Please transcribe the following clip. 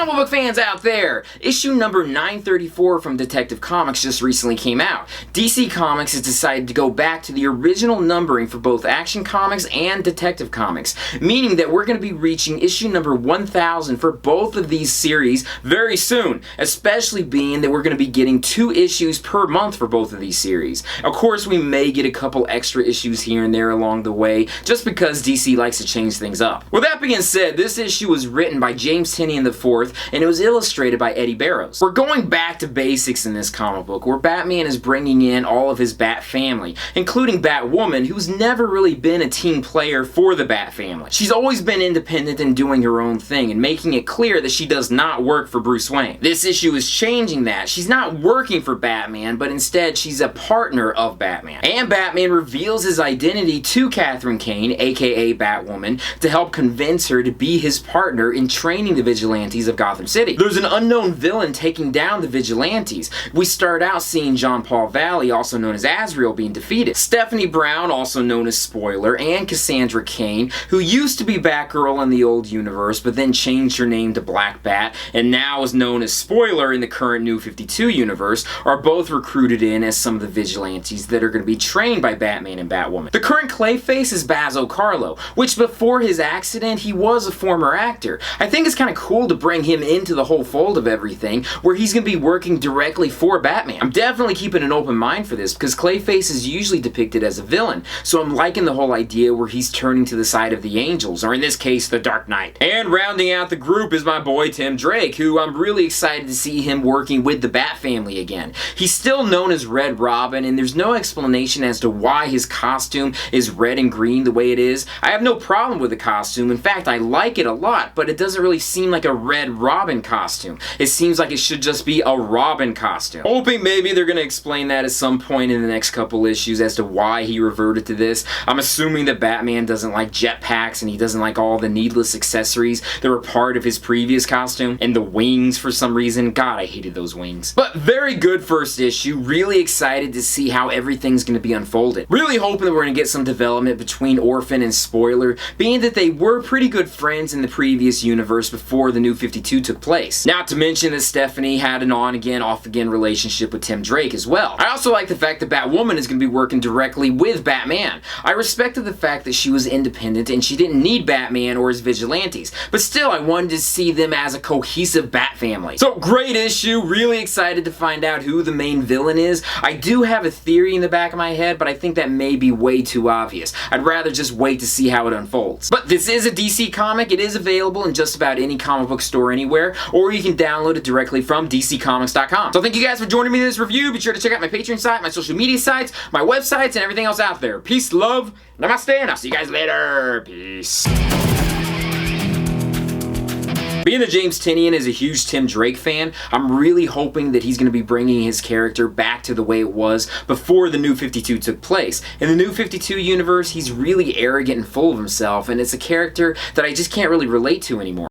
Comic book fans out there, issue number 934 from Detective Comics just recently came out. DC Comics has decided to go back to the original numbering for both Action Comics and Detective Comics, meaning that we're going to be reaching issue number 1000 for both of these series very soon, especially being that we're going to be getting 2 issues per month for both of these series. Of course, we may get a couple extra issues here and there along the way, just because DC likes to change things up. With that being said, this issue was written by James Tynion IV, and it was illustrated by Eddie Barrows. We're going back to basics in this comic book, where Batman is bringing in all of his Bat-family, including Batwoman, who's never really been a team player for the Bat-family. She's always been independent and doing her own thing, and making it clear that she does not work for Bruce Wayne. This issue is changing that. She's not working for Batman, but instead she's a partner of Batman. And Batman reveals his identity to Cassandra Cain, aka Batwoman, to help convince her to be his partner in training the vigilantes of Gotham City. There's an unknown villain taking down the vigilantes. We start out seeing John Paul Valley, also known as Azrael, being defeated. Stephanie Brown, also known as Spoiler, and Cassandra Cain, who used to be Batgirl in the old universe, but then changed her name to Black Bat, and now is known as Spoiler in the current New 52 universe, are both recruited in as some of the vigilantes that are going to be trained by Batman and Batwoman. The current Clayface is Basil Carlo, which before his accident, he was a former actor. I think it's kind of cool to bring him into the whole fold of everything, where he's going to be working directly for Batman. I'm definitely keeping an open mind for this, because Clayface is usually depicted as a villain, so I'm liking the whole idea where he's turning to the side of the Angels, or in this case, the Dark Knight. And rounding out the group is my boy Tim Drake, who I'm really excited to see him working with the Bat-family again. He's still known as Red Robin, and there's no explanation as to why his costume is red and green the way it is. I have no problem with the costume. In fact, I like it a lot, but it doesn't really seem like a Red Robin costume. It seems like it should just be a Robin costume. Hoping maybe they're going to explain that at some point in the next couple issues as to why he reverted to this. I'm assuming that Batman doesn't like jetpacks and he doesn't like all the needless accessories that were part of his previous costume. And the wings for some reason. God, I hated those wings. But very good first issue. Really excited to see how everything's going to be unfolded. Really hoping that we're going to get some development between Orphan and Spoiler, being that they were pretty good friends in the previous universe before the New 52 took place. Not to mention that Stephanie had an on-again, off-again relationship with Tim Drake as well. I also like the fact that Batwoman is going to be working directly with Batman. I respected the fact that she was independent and she didn't need Batman or his vigilantes, but still I wanted to see them as a cohesive Bat family. So great issue, really excited to find out who the main villain is. I do have a theory in the back of my head, but I think that may be way too obvious. I'd rather just wait to see how it unfolds. But this is a DC comic. It is available in just about any comic book store anywhere, or you can download it directly from DCComics.com. So thank you guys for joining me in this review. Be sure to check out my Patreon site, my social media sites, my websites, and everything else out there. Peace, love, namaste, and I'll see you guys later. Peace. Being that James Tynion is a huge Tim Drake fan, I'm really hoping that he's going to be bringing his character back to the way it was before the New 52 took place. In the New 52 universe, he's really arrogant and full of himself, and it's a character that I just can't really relate to anymore.